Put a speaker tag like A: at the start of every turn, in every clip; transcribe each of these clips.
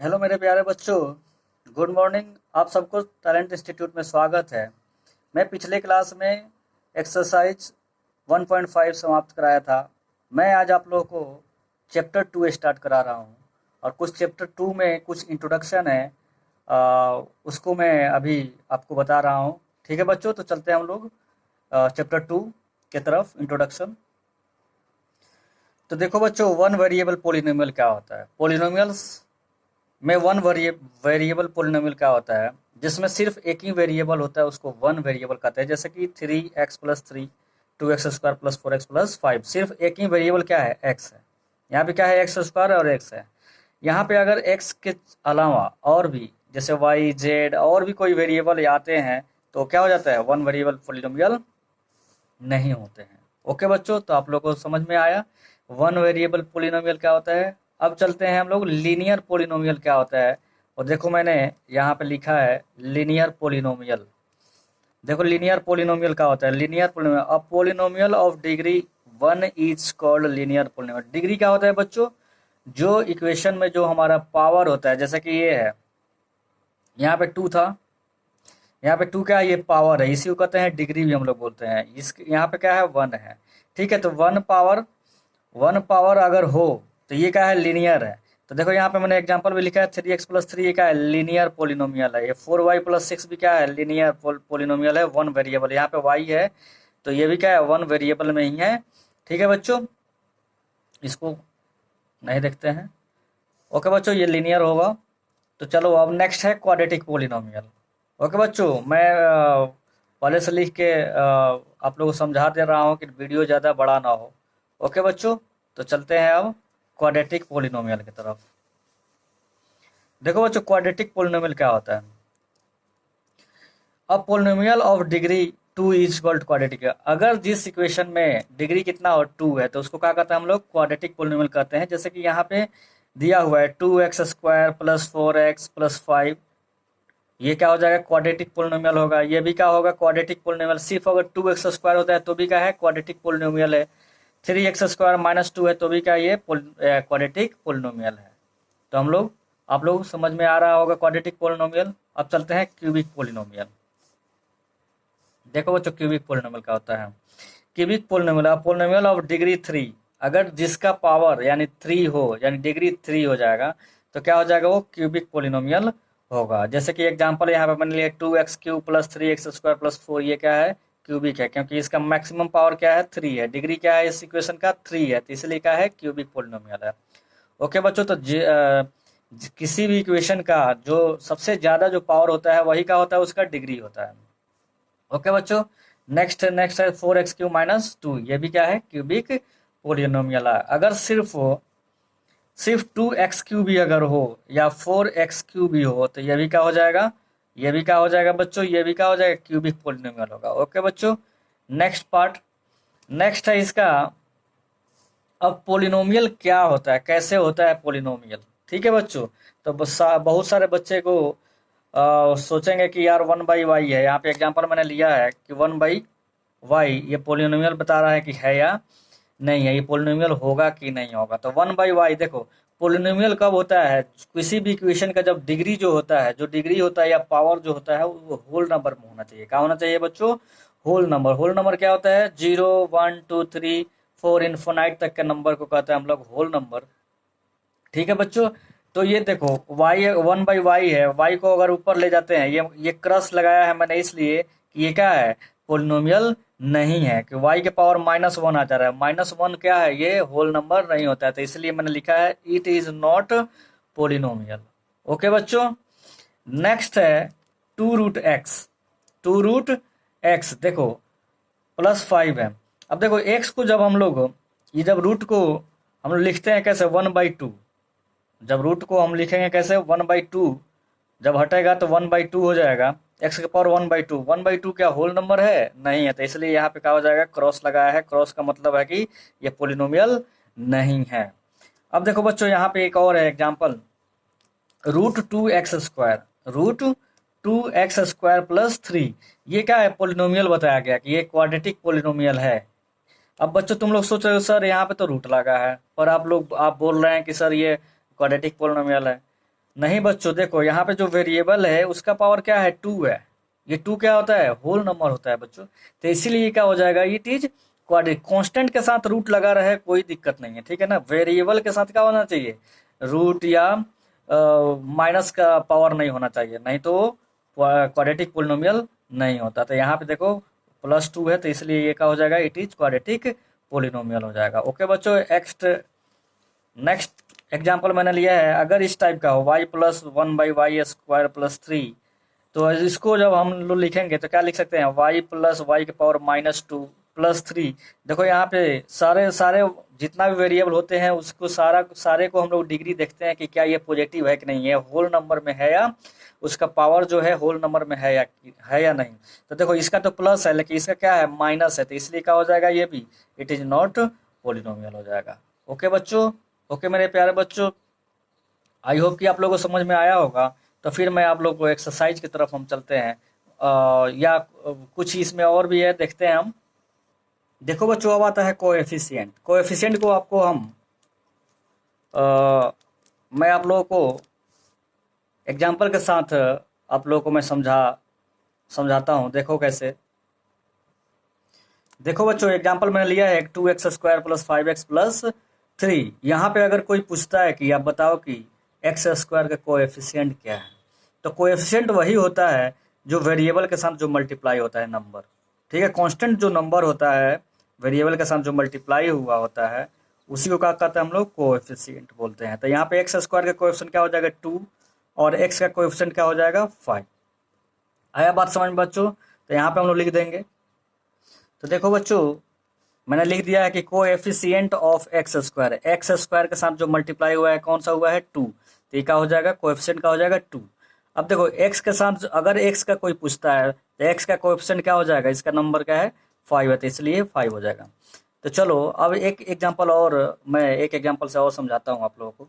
A: Hello मेरे प्यारे बच्चों, गुड मॉर्निंग। आप सबको टैलेंट इंस्टीट्यूट में स्वागत है। मैं पिछले क्लास में एक्सरसाइज 1.5 समाप्त कराया था। मैं आज आप लोगों को चैप्टर 2 स्टार्ट करा रहा हूँ और कुछ चैप्टर 2 में कुछ इंट्रोडक्शन है, उसको मैं अभी आपको बता रहा हूँ। ठीक है बच्चों, तो चलते हैं हम लोग चैप्टर 2 के तरफ। इंट्रोडक्शन। तो देखो बच्चों, वन वेरिएबल पोलिनोमियल क्या होता है। पोलिनोमियल्स में वन वेरिएबल पोलिनोमियल क्या होता है, जिसमें सिर्फ एक ही वेरिएबल होता है, उसको वन वेरिएबल कहते हैं। जैसे कि 3x+3 2x² + 4x + 5, सिर्फ एक ही वेरिएबल क्या है, x है। यहाँ पे क्या है, x² और x है। यहाँ पे अगर x के अलावा और भी जैसे y z और भी कोई वेरिएबल आते हैं तो क्या हो जाता है, वन वेरिएबल पोलिनोमियल नहीं होते हैं। ओके बच्चों, तो आप लोगों को समझ में आया वन वेरिएबल पोलिनोमियल क्या होता है। अब चलते हैं हम लोग लीनियर पोलिनोमियल क्या होता है। और देखो मैंने यहाँ पे लिखा है लीनियर पोलिनोमियल। देखो लीनियर पोलिनोमियल क्या होता है। Linear polynomial, a polynomial of degree 1 is called linear polynomial. Degree क्या होता है बच्चों, जो इक्वेशन में जो हमारा पावर होता है। जैसे कि ये है, यहाँ पे 2 था, यहाँ पे 2 क्या है, ये पावर है, इसी को कहते हैं डिग्री भी हम लोग बोलते हैं। इस यहाँ पे क्या है, 1 है। ठीक है, तो वन पावर अगर हो तो ये क्या है, लीनियर है। तो देखो यहाँ पे मैंने एग्जांपल भी लिखा है 3x+3, ये क्या है, लीनियर पोलिनोमियल है। ये 4y+6 भी क्या है, लीनियर पोलिनोमियल है, वन वेरिएबल। यहाँ पे y है तो ये भी क्या है, वन वेरिएबल में ही है। ठीक है बच्चों, इसको नहीं देखते हैं। ओके बच्चों, ये लीनियर होगा। तो चलो अब नेक्स्ट है क्वाड्रेटिक पोलिनोमियल। ओके बच्चों, मैं पहले से लिख के आप लोगों को समझा दे रहा हूँ कि वीडियो ज़्यादा बड़ा ना हो। ओके बच्चों, तो चलते हैं अब क्वाड्रेटिक पोलिनोमियल की तरफ। देखो बच्चों, क्वाड्रेटिक पोलिनोमियल क्या होता है। अब polynomial of degree 2 is equal to quadratic. अगर जिस इक्वेशन में डिग्री कितना हो, 2 है, तो उसको क्या कहते हैं हम लोग, क्वाड्रेटिक पोलिनोमियल कहते हैं। जैसे कि यहाँ पे दिया हुआ है 2x² + 4x + 5, ये क्या हो जाएगा, क्वाड्रेटिक पोलिनोमियल होगा। ये भी क्या होगा, क्वाड्रेटिक पोलिनोमियल। सिर्फ अगर 2x² होता है तो भी क्या है, क्वाड्रेटिक पोलिनोमियल है। 3x² - 2 है तो भी क्या, ये क्वाड्रेटिक पोलिनोमियल है। तो हम लोग, आप लोग समझ में आ रहा होगा क्वाड्रेटिक पोलिनोमियल। अब चलते हैं क्यूबिक पोलिनोमियल। देखो बच्चों, क्यूबिक पोलिनोमियल क्या होता है। Cubic polynomial, polynomial of degree 3, अगर जिसका पावर यानी 3 हो, यानी डिग्री 3 हो जाएगा, तो क्या हो जाएगा, वो क्यूबिक पोलिनोमियल होगा। जैसे कि एग्जांपल यहाँ पे मैंने लिया 2x³ + 3x² + 4, ये क्या है, क्यूबिक है, क्योंकि इसका मैक्सिमम पावर क्या है, 3 है। डिग्री क्या है इस इक्वेशन का, 3 है, तो इसलिए क्या है, क्यूबिक पोलिनोमियल है। ओके बच्चों, तो किसी भी इक्वेशन का जो सबसे ज्यादा जो पावर होता है वही क्या होता है, उसका डिग्री होता है। ओके बच्चों, नेक्स्ट है 4x³ - 2, ये भी क्या है, क्यूबिक पोलिनोमियल है। अगर सिर्फ 2x³ भी अगर हो या 4x³ भी हो तो ये भी क्या हो जाएगा, ये भी क्या हो जाएगा बच्चों, ये भी क्या हो जाएगा, क्यूबिक पोलिनोमियल होगा। ओके बच्चों, नेक्स्ट पार्ट, नेक्स्ट है इसका। अब पोलिनोमियल क्या होता है, कैसे होता है पोलिनोमियल। ठीक है बच्चों, तो बहुत सारे बच्चे को सोचेंगे कि यार 1/y है। यहाँ पे एग्जांपल मैंने लिया है कि 1/y, ये पोलिनोमियल बता रहा है कि है या नहीं है, ये पोलिनोमियल होगा कि नहीं होगा। तो 1/y, देखो पोलिनोमियल कब होता है, किसी भी इक्वेशन का जब डिग्री जो होता है, जो डिग्री होता है या पावर जो होता है, वो होल नंबर में होना चाहिए। क्या होना चाहिए बच्चों, होल नंबर। होल नंबर क्या होता है, 0 1 2 3 4 इन्फिनाइट तक के नंबर को कहते हैं हम लोग होल नंबर। ठीक है बच्चों, तो ये देखो y 1/y है, y को अगर ऊपर ले जाते हैं, ये क्रॉस लगाया है मैंने इसलिए कि ये क्या है, पोलिनोमियल नहीं है, कि y के पावर -1 आ जा रहा है। -1 क्या है, ये होल नंबर नहीं होता है, तो इसलिए मैंने लिखा है it is not polynomial. Okay बच्चों, नेक्स्ट है 2√x। 2√x देखो +5 है। अब देखो x को जब हम लोग, ये जब रूट को हम लोग लिखते हैं कैसे, 1/2। जब रूट को हम लिखेंगे कैसे, 1/2, जब हटेगा तो 1/2 हो जाएगा। x के पावर 1/2, 1/2 क्या होल नंबर है, नहीं है, तो इसलिए यहाँ पे क्या हो जाएगा, क्रॉस लगाया है। क्रॉस का मतलब है कि ये पोलिनोमियल नहीं है। अब देखो बच्चों, यहाँ पे एक और है एग्जाम्पल, √2x², √2x² + 3, ये क्या है, पोलिनोमियल बताया गया कि ये क्वाड्रेटिक पोलिनोमियल है। अब बच्चों तुम लोग सोच रहे हो सर यहाँ पे तो रूट लगा है, पर आप बोल रहे हैं कि सर ये क्वाड्रेटिक पोलिनोमियल है। नहीं बच्चों, देखो यहाँ पे जो वेरिएबल है उसका पावर क्या है, 2 है। ये 2 क्या होता है, होल नंबर होता है बच्चों। तो इसीलिए क्या हो जाएगा, इट इज क्वाड्रेटिक। कांस्टेंट के साथ रूट लगा रहे कोई दिक्कत नहीं है, ठीक है ना। वेरिएबल के साथ क्या होना चाहिए, रूट या माइनस का पावर नहीं होना चाहिए, नहीं तो क्वाड्रेटिक पोलिनोमियल नहीं होता। तो यहाँ पे देखो +2 है, तो इसलिए ये क्या हो जाएगा, इट इज क्वाड्रेटिक पोलिनोमियल हो जाएगा। ओके बच्चों, नेक्स्ट एग्जाम्पल मैंने लिया है, अगर इस टाइप का हो y+1/y² + 3, तो इसको जब हम लोग लिखेंगे तो क्या लिख सकते हैं, y+y⁻² +3। देखो यहाँ पे सारे सारे जितना भी वेरिएबल होते हैं उसको सारे को हम लोग डिग्री देखते हैं कि क्या ये पॉजिटिव है कि नहीं है, होल नंबर में है, या उसका पावर जो है होल नंबर में है या नहीं। तो देखो इसका तो प्लस है, लेकिन इसका क्या है, माइनस है, तो इसलिए क्या हो जाएगा, ये भी इट इज नॉट पोलिनोमियल हो जाएगा। ओके बच्चों, ओके मेरे प्यारे बच्चों, आई होप कि आप लोगों को समझ में आया होगा। तो फिर मैं आप लोग को एक्सरसाइज की तरफ हम चलते हैं, या कुछ इसमें और भी है, देखते हैं हम। देखो बच्चों, अब आता है कोएफिशिएंट। कोएफिशिएंट को आपको मैं आप लोगों को एग्जाम्पल के साथ आप लोगों को मैं समझाता हूँ। देखो कैसे, देखो बच्चों एग्जाम्पल मैंने लिया है 2x² + 5x + 3। यहाँ पे अगर कोई पूछता है कि आप बताओ कि x² का कोएफिशिएंट क्या है, तो कोएफिशिएंट वही होता है जो वेरिएबल के साथ जो मल्टीप्लाई होता है नंबर, ठीक है। कांस्टेंट जो नंबर होता है वेरिएबल के साथ जो मल्टीप्लाई हुआ होता है उसी को क्या कहते हैं हम लोग, कोएफिशिएंट बोलते हैं। तो यहाँ पे x² का कोएफिशिएंट क्या हो जाएगा, 2, और x का कोएफिशिएंट क्या हो जाएगा, 5। आया बात समझ में बच्चों। तो यहाँ पे हम लोग लिख देंगे। तो देखो बच्चों, मैंने लिख दिया है कि कोएफिशिएंट ऑफ x² के साथ जो मल्टीप्लाई हुआ है कौन सा हुआ है, 2। तो ये क्या हो जाएगा, कोएफिशिएंट का हो जाएगा 2। अब देखो x के साथ अगर x का कोई पूछता है तो x का कोएफिशिएंट क्या हो जाएगा, इसका नंबर क्या है, 5 है, तो इसलिए 5 हो जाएगा। तो चलो अब एक एग्जांपल और, मैं एक एग्जांपल से और समझाता हूँ आप लोगों को।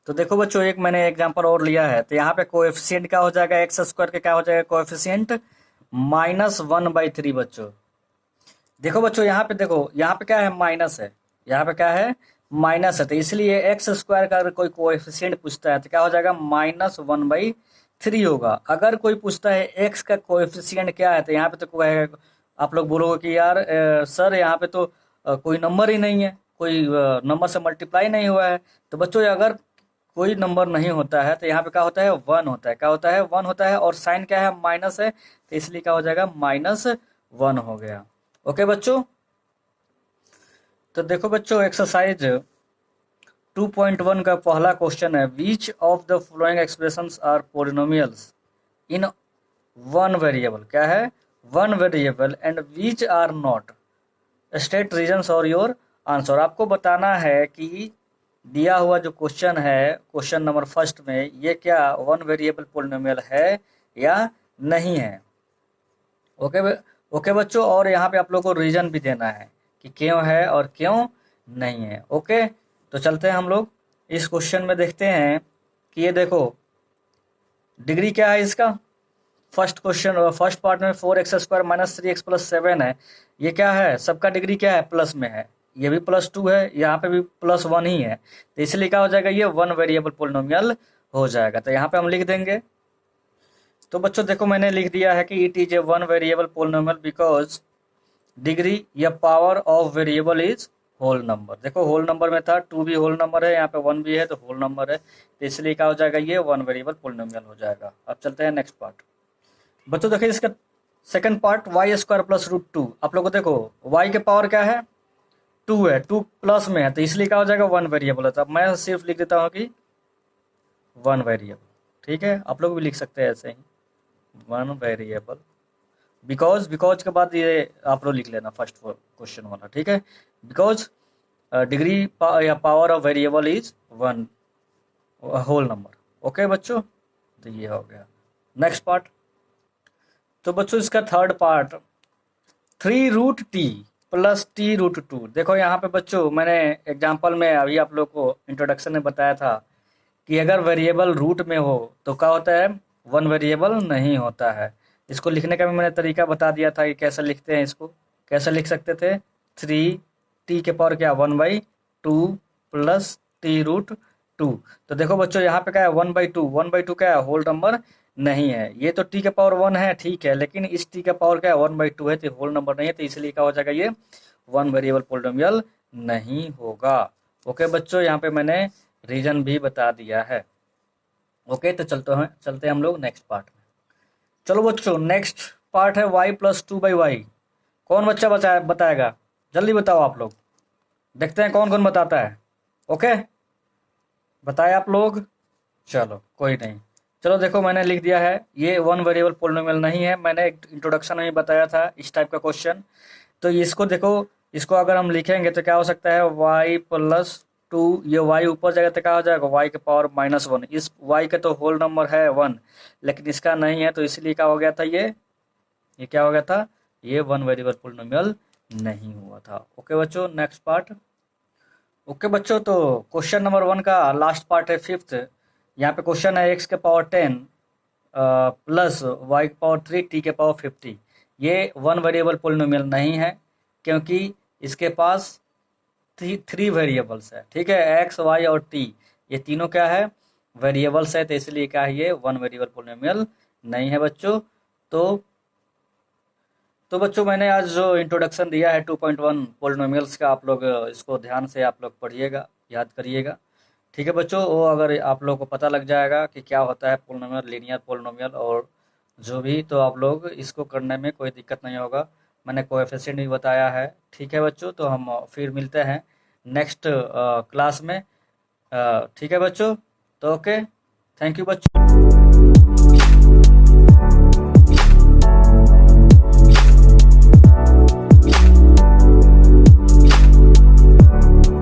A: तो देखो बच्चों, एक मैंने एग्जांपल और लिया है। तो यहाँ पे कोएफिशिएंट क्या हो जाएगा, x² का क्या हो जाएगा कोएफिशिएंट, -1/3 बच्चों। देखो बच्चों यहाँ पे देखो, यहाँ पे क्या है, माइनस है, यहाँ पे क्या है, माइनस है, तो इसलिए x² का अगर कोई कोएफिशिएंट पूछता है तो क्या हो जाएगा, -1/3 होगा। अगर कोई पूछता है x का कोएफिशिएंट क्या है, तो यहाँ पे तो कोई, आप लोग बोलोगे कि यार सर यहाँ पे तो कोई नंबर ही नहीं है, कोई नंबर से मल्टीप्लाई नहीं हुआ है। तो बच्चों अगर कोई नंबर नहीं होता है तो यहाँ पे क्या होता है, 1 होता है, क्या होता है, 1 होता है, और साइन क्या है, माइनस है, तो इसलिए क्या हो जाएगा, -1 हो गया। ओके बच्चों, तो देखो बच्चों एक्सरसाइज 2.1 का पहला क्वेश्चन है, which of the following expressions are polynomials in one variable, क्या है, one variable, and which are not, state reasons or your answer. आपको बताना है कि दिया हुआ जो क्वेश्चन है, क्वेश्चन नंबर फर्स्ट में, ये क्या वन वेरिएबल पोलिनोमियल है या नहीं है। ओके ओके बच्चों, और यहाँ पे आप लोग को रीजन भी देना है कि क्यों है और क्यों नहीं है। ओके, तो चलते हैं हम लोग इस क्वेश्चन में, देखते हैं कि ये देखो डिग्री क्या है इसका। फर्स्ट क्वेश्चन, फर्स्ट पार्ट में 4x² - 3x + 7 है, ये क्या है, सबका डिग्री क्या है, प्लस में है, ये भी +2 है, यहाँ पे भी +1 ही है, तो इसलिए क्या हो जाएगा, ये वन वेरिएबल पोलिनोमियल हो जाएगा। तो यहाँ पे हम लिख देंगे। तो बच्चों देखो मैंने लिख दिया है कि it is a one variable polynomial because degree या power of variable is whole number. देखो होल नंबर में था, 2 भी होल नंबर है, यहाँ पे 1 भी है, तो होल नंबर है, तो इसलिए क्या हो जाएगा, ये वन वेरिएबल पोलिनोमियल हो जाएगा। अब चलते हैं नेक्स्ट पार्ट। बच्चों देखिए इसका सेकंड पार्ट, y² + √2। आप लोग को देखो y के पावर क्या है, 2 है, 2 प्लस में है, तो इसलिए क्या हो जाएगा, वन वेरिएबल है। तो अब मैं सिर्फ लिख देता हूँ कि वन वेरिएबल, ठीक है, आप लोग भी लिख सकते हैं ऐसे ही, वन वेरिएबल, बिकॉज के बाद ये आप लोग लिख लेना फर्स्ट क्वेश्चन वाला, ठीक है, बिकॉज डिग्री या power of variable is one whole number. Okay बच्चों, तो ये हो गया नेक्स्ट पार्ट। तो बच्चों इसका थर्ड पार्ट, 3√t + t√2। देखो यहाँ पे बच्चों मैंने एग्जाम्पल में अभी आप लोग को इंट्रोडक्शन में बताया था कि अगर वेरिएबल रूट में हो तो क्या होता है, वन वेरिएबल नहीं होता है। इसको लिखने का भी मैंने तरीका बता दिया था कि कैसे लिखते हैं, इसको कैसे लिख सकते थे, 3t के पावर क्या, 1/2 + t√2 टू। तो देखो बच्चों यहाँ पे क्या है 1/2, 1/2 क्या है होल नंबर नहीं है। ये तो टी के पावर 1 है ठीक है, लेकिन इस टी का पावर क्या है 1/2 है, तो होल नंबर नहीं है, तो इसलिए क्या हो जाएगा ये वन वेरिएबल पोलिनोमियल नहीं होगा। ओके बच्चों, यहाँ पे मैंने रीजन भी बता दिया है। ओके, तो चलते हैं हम लोग नेक्स्ट पार्ट में। चलो बच्चों, नेक्स्ट पार्ट है y+2/y। कौन बच्चा बताएगा, जल्दी बताओ आप लोग, देखते हैं कौन कौन बताता है। ओके, बताए आप लोग। चलो कोई नहीं, चलो देखो मैंने लिख दिया है, ये वन वेरिएबल पोलिनोमियल नहीं है। मैंने एक इंट्रोडक्शन में ही बताया था इस टाइप का क्वेश्चन। तो इसको देखो, इसको अगर हम लिखेंगे तो क्या हो सकता है y+2, ये y ऊपर जाएगा तो क्या हो जाएगा y के पावर -1। इस y का तो होल नंबर है 1, लेकिन इसका नहीं है, तो इसलिए क्या हो गया था ये क्या हो गया था, ये वन वेरिएबल पोलिनोमियल नहीं हुआ था। ओके बच्चों, नेक्स्ट पार्ट। ओके बच्चों, तो क्वेश्चन नंबर 1 का लास्ट पार्ट है 5th। यहाँ पे क्वेश्चन है x के पावर 10 प्लस y के पावर 3 t के पावर 50। ये वन वेरिएबल पोलिनोमियल नहीं है, क्योंकि इसके पास थ्री वेरिएबल्स है। ठीक है, x, y और t, ये तीनों क्या है वेरिएबल्स है, तो इसलिए क्या है ये वन वेरिएबल पोलिनोमियल नहीं है बच्चों। तो बच्चों मैंने आज जो इंट्रोडक्शन दिया है 2.1 पोलिनोमियल्स का, आप लोग इसको ध्यान से आप लोग पढ़िएगा, याद करिएगा। ठीक है बच्चों, वो अगर आप लोग को पता लग जाएगा कि क्या होता है पोलिनोमियल, लीनियर पोलिनोमियल और जो भी, तो आप लोग इसको करने में कोई दिक्कत नहीं होगा। मैंने कोएफिशिएंट भी बताया है। ठीक है बच्चों, तो हम फिर मिलते हैं नेक्स्ट क्लास में। ठीक है बच्चों, तो ओके, थैंक यू बच्चों।